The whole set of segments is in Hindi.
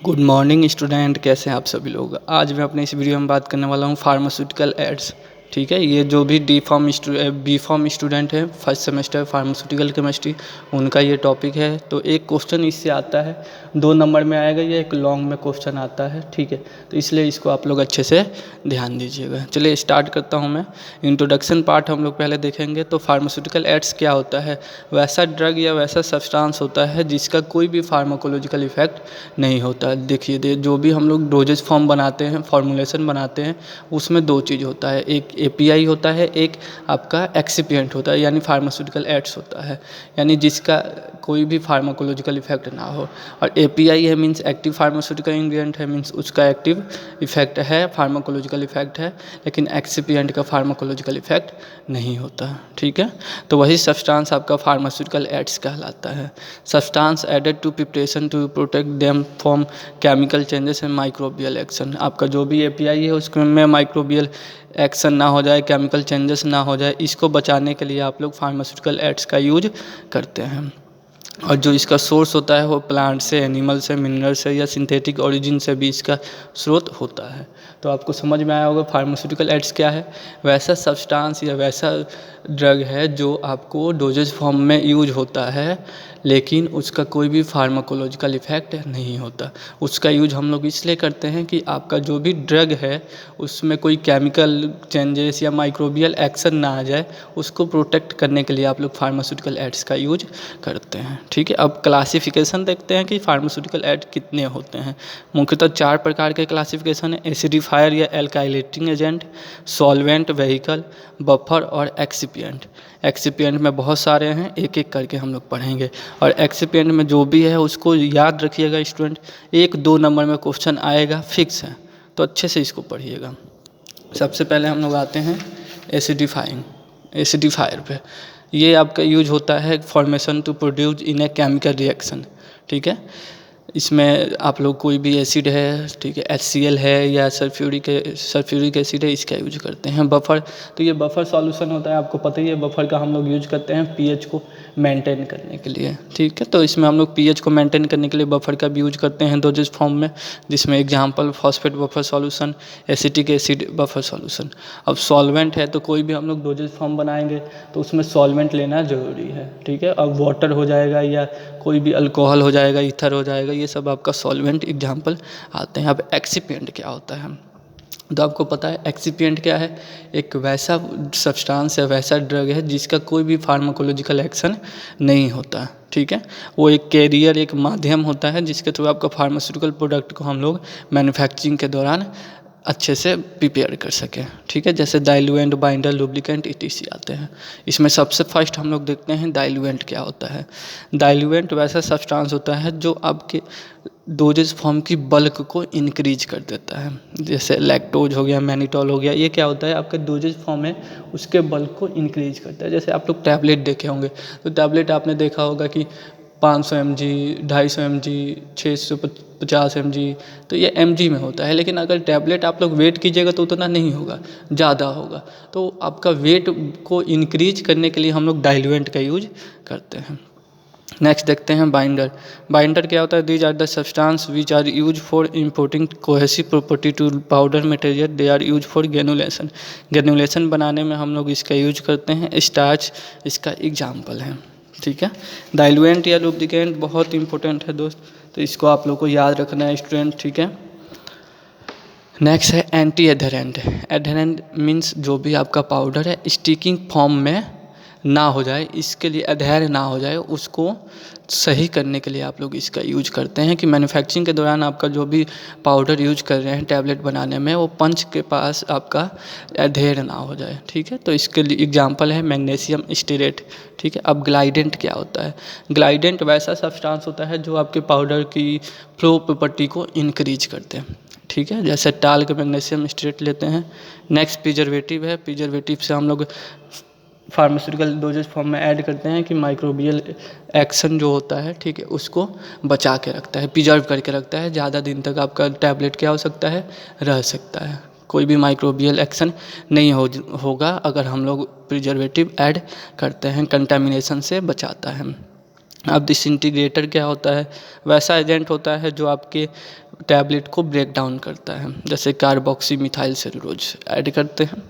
गुड मॉर्निंग स्टूडेंट, कैसे हैं आप सभी लोग। आज मैं अपने इस वीडियो में बात करने वाला हूं फार्मास्यूटिकल एड्स। ठीक है, ये जो भी बी फॉर्म स्टूडेंट है फर्स्ट सेमेस्टर फार्मास्यूटिकल केमिस्ट्री, उनका ये टॉपिक है। तो एक क्वेश्चन इससे आता है, 2 नंबर में आएगा, ये एक लॉन्ग में क्वेश्चन आता है। ठीक है, तो इसलिए इसको आप लोग अच्छे से ध्यान दीजिएगा। चलिए स्टार्ट करता हूँ मैं। इंट्रोडक्शन पार्ट हम लोग पहले देखेंगे। तो फार्मास्यूटिकल एड्स क्या होता है? वैसा ड्रग या वैसा सब्सटेंस होता है जिसका कोई भी फार्माकोलॉजिकल इफेक्ट नहीं होता। देखिए जो भी हम लोग डोजेज फॉर्म बनाते हैं, फॉर्मुलेशन बनाते हैं, उसमें 2 चीज़ होता है, एक एपीआई होता है, एक आपका एक्सिपिएंट होता है, यानी फार्मास्यूटिकल एड्स होता है, यानी जिसका कोई भी फार्माकोलॉजिकल इफेक्ट ना हो। और एपीआई है मींस एक्टिव फार्मास्यूटिकल इंग्रेडिएंट है, मींस उसका एक्टिव इफेक्ट है, फार्माकोलॉजिकल इफेक्ट है, लेकिन एक्सिपिएंट का फार्माकोलॉजिकल इफेक्ट नहीं होता। ठीक है, तो वही सब्सटेंस आपका फार्मास्यूटिकल एड्स कहलाता है। Substance added to preparation to protect them from chemical changes and microbial action. आपका जो भी एपीआई है उसमें माइक्रोबियल एक्शन ना हो जाए, केमिकल चेंजेस ना हो जाए, इसको बचाने के लिए आप लोग फार्मास्यूटिकल एड्स का यूज करते हैं। और जो इसका सोर्स होता है वो प्लांट से, एनिमल से, मिनरल से या सिंथेटिक ओरिजिन से भी इसका स्रोत होता है। तो आपको समझ में आया होगा फार्मास्यूटिकल एड्स क्या है। वैसा सब्सटेंस या वैसा ड्रग है जो आपको डोजेज फॉर्म में यूज होता है, लेकिन उसका कोई भी फार्माकोलॉजिकल इफेक्ट नहीं होता। उसका यूज हम लोग इसलिए करते हैं कि आपका जो भी ड्रग है उसमें कोई केमिकल चेंजेस या माइक्रोबियल एक्शन ना आ जाए, उसको प्रोटेक्ट करने के लिए आप लोग फार्मास्यूटिकल एड्स का यूज करते हैं। ठीक है, अब क्लासिफिकेशन देखते हैं कि फार्मास्यूटिकल एड कितने होते हैं। मुख्यतः 4 प्रकार के क्लासिफिकेशन है: एसिडिफायर या alkylating agent, solvent, vehicle, buffer और एक्सिपिएंट। एक्सिपिएंट में बहुत सारे हैं, एक एक करके हम लोग पढ़ेंगे। और एक्सिपिएंट में जो भी है उसको याद रखिएगा स्टूडेंट, 1-2 नंबर में क्वेश्चन आएगा, फिक्स है, तो अच्छे से इसको पढ़िएगा। सबसे पहले हम लोग आते हैं एसिडिफायर पे। ये आपका यूज होता है formation to produce in a chemical reaction. ठीक है, इसमें आप लोग कोई भी एसिड है, ठीक है, HCl है या सल्फ्यूरिक एसिड है, इसका यूज करते हैं। बफर, तो ये बफर सॉल्यूशन होता है, आपको पता ही है। बफर का हम लोग यूज करते हैं पीएच को मेंटेन करने के लिए। ठीक है, तो इसमें हम लोग पीएच को मेंटेन करने के लिए बफर का भी यूज करते हैं डोजेज फॉर्म में, जिसमें example phosphate buffer solution, acetic acid buffer solution. अब सॉल्वेंट है, तो कोई भी हम लोग डोजेज फॉर्म बनाएंगे तो उसमें सॉल्वेंट लेना ज़रूरी है। ठीक है, अब वाटर हो जाएगा या कोई भी अल्कोहल हो जाएगा, ईथर हो जाएगा, ये सब आपका सॉल्वेंट एग्जाम्पल आते हैं। अब एक्सिपिएंट क्या होता है, तो आपको पता है एक्सिपिएंट क्या है? एक वैसा सब्सटेंस है, वैसा ड्रग है जिसका कोई भी फार्माकोलॉजिकल एक्शन नहीं होता। ठीक है, वो एक कैरियर, एक माध्यम होता है जिसके थ्रू आपका फार्मास्यूटिकल प्रोडक्ट को हम लोग मैन्युफैक्चरिंग के दौरान अच्छे से प्रिपेयर कर सकें। ठीक है, जैसे डाइल्यूएंट, बाइंडर, लुब्रिकेंट इत्यादि आते हैं। इसमें सबसे फर्स्ट हम लोग देखते हैं डाइल्यूएंट क्या होता है। डाइल्यूएंट वैसा सब्सटेंस होता है जो आपके डोजेज फॉर्म की बल्क को इंक्रीज कर देता है। जैसे लैक्टोज हो गया, मैनिटॉल हो गया, ये क्या होता है, आपका डोजेज फॉर्म है उसके बल्क को इंक्रीज करता है। जैसे आप लोग टैबलेट देखे होंगे, तो टैबलेट आपने देखा होगा कि 500 mg, 250 mg, 650 mg, तो ये mg में होता है। लेकिन अगर टैबलेट आप लोग वेट कीजिएगा तो उतना नहीं होगा, ज़्यादा होगा। तो आपका वेट को इंक्रीज करने के लिए हम लोग डाइल्यूएंट का यूज करते हैं। नेक्स्ट देखते हैं बाइंडर। बाइंडर क्या होता है? These are the substance which are use for importing cohesive property to powder material, they are use for granulation. Granulation बनाने में हम लोग इसका यूज करते हैं। स्टार्च इसका एग्जाम्पल है। ठीक है, डाइल्यूएंट या लुब्रिकेंट बहुत इंपॉर्टेंट है दोस्त, तो इसको आप लोग को याद रखना है स्टूडेंट। ठीक है, नेक्स्ट है एंटी एडहेरेंट। एडहेरेंट मीन्स जो भी आपका पाउडर है स्टिकिंग फॉर्म में ना हो जाए, इसके लिए अधैर्य ना हो जाए, उसको सही करने के लिए आप लोग इसका यूज करते हैं कि मैन्युफैक्चरिंग के दौरान आपका जो भी पाउडर यूज कर रहे हैं टैबलेट बनाने में, वो पंच के पास आपका अधेर ना हो जाए। ठीक है, तो इसके लिए एग्जांपल है मैग्नीशियम स्टीरेट। ठीक है, अब ग्लाइडेंट क्या होता है? ग्लाइडेंट वैसा सब्सटेंस होता है जो आपके पाउडर की फ्लो प्रॉपर्टी को इंक्रीज करते हैं। ठीक है, जैसे टाल के मैग्नीशियम स्टीरेट लेते हैं। नेक्स्ट प्रिजर्वेटिव है। प्रिजर्वेटिव से हम लोग फार्मास्यूटिकल डोजेज फॉर्म में ऐड करते हैं कि माइक्रोबियल एक्शन जो होता है, ठीक है, उसको बचा के रखता है, प्रिजर्व करके रखता है। ज़्यादा दिन तक आपका टैबलेट क्या हो सकता है, रह सकता है, कोई भी माइक्रोबियल एक्शन नहीं होगा अगर हम लोग प्रिजर्वेटिव ऐड करते हैं, कंटामिनेशन से बचाता है। अब डिसइंटीग्रेटर क्या होता है? वैसा एजेंट होता है जो आपके टैबलेट को ब्रेक डाउन करता है, जैसे कार्बोक्सी मिथाइल सेलुलोज ऐड करते हैं।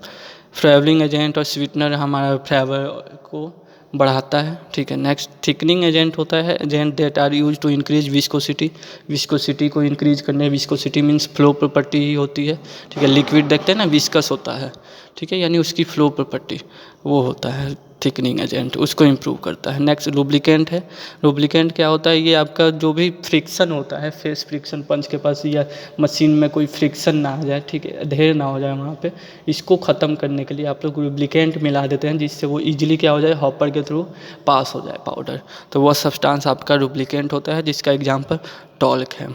फ्लेवरिंग एजेंट और स्वीटनर हमारा फ्लेवर को बढ़ाता है, ठीक है। नेक्स्ट थिकनिंग एजेंट होता है, agent that are use to increase viscosity, viscosity को इंक्रीज करने, विस्कोसिटी मीन्स फ्लो प्रॉपर्टी ही होती है, ठीक है। लिक्विड देखते हैं ना विस्कस होता है, ठीक है, यानी उसकी फ्लो प्रॉपर्टी वो होता है थिकनिंग एजेंट, उसको इम्प्रूव करता है। नेक्स्ट लुब्रिकेंट है। लुब्रिकेंट क्या होता है? ये आपका जो भी फ्रिक्शन होता है, फेस फ्रिक्शन पंच के पास या मशीन में कोई फ्रिक्शन ना आ जाए, ठीक है, ढेर ना हो जाए वहाँ पे, इसको ख़त्म करने के लिए आप लोग लुब्रिकेंट मिला देते हैं, जिससे वो इजीली क्या हो जाए, हॉपर के थ्रू पास हो जाए पाउडर। तो वह सब्सटेंस आपका लुब्रिकेंट होता है, जिसका एग्जाम्पल टॉल्क है,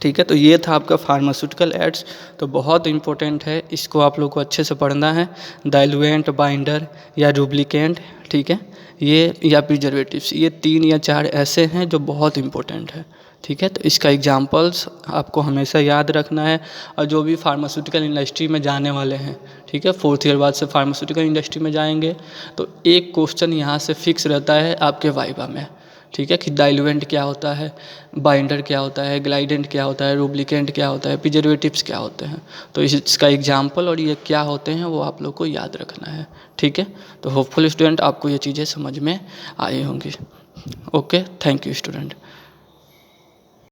ठीक है। तो ये था आपका फार्मास्यूटिकल एड्स, तो बहुत इंपॉर्टेंट है, इसको आप लोग को अच्छे से पढ़ना है। डाइल्यूएंट, बाइंडर या रूब्लिकेंट, ठीक है, ये या प्रिजर्वेटिव्स, ये 3 या 4 ऐसे हैं जो बहुत इंपॉर्टेंट है, ठीक है। तो इसका एग्जांपल्स आपको हमेशा याद रखना है। और जो भी फार्मास्यूटिकल इंडस्ट्री में जाने वाले हैं, ठीक है, 4th ईयर बाद से फार्मास्यूटिकल इंडस्ट्री में जाएंगे, तो एक क्वेश्चन यहाँ से फिक्स रहता है आपके वाइवा में, ठीक है, कि डाइल्यूएंट क्या होता है, बाइंडर क्या होता है, ग्लाइडेंट क्या होता है, रूब्लिकेंट क्या होता है, प्रिजर्वेटिव्स क्या होते हैं। तो इसका एग्जाम्पल और ये क्या होते हैं वो आप लोग को याद रखना है, ठीक है। तो होपफुल स्टूडेंट आपको ये चीज़ें समझ में आई होंगी। Okay, thank you student.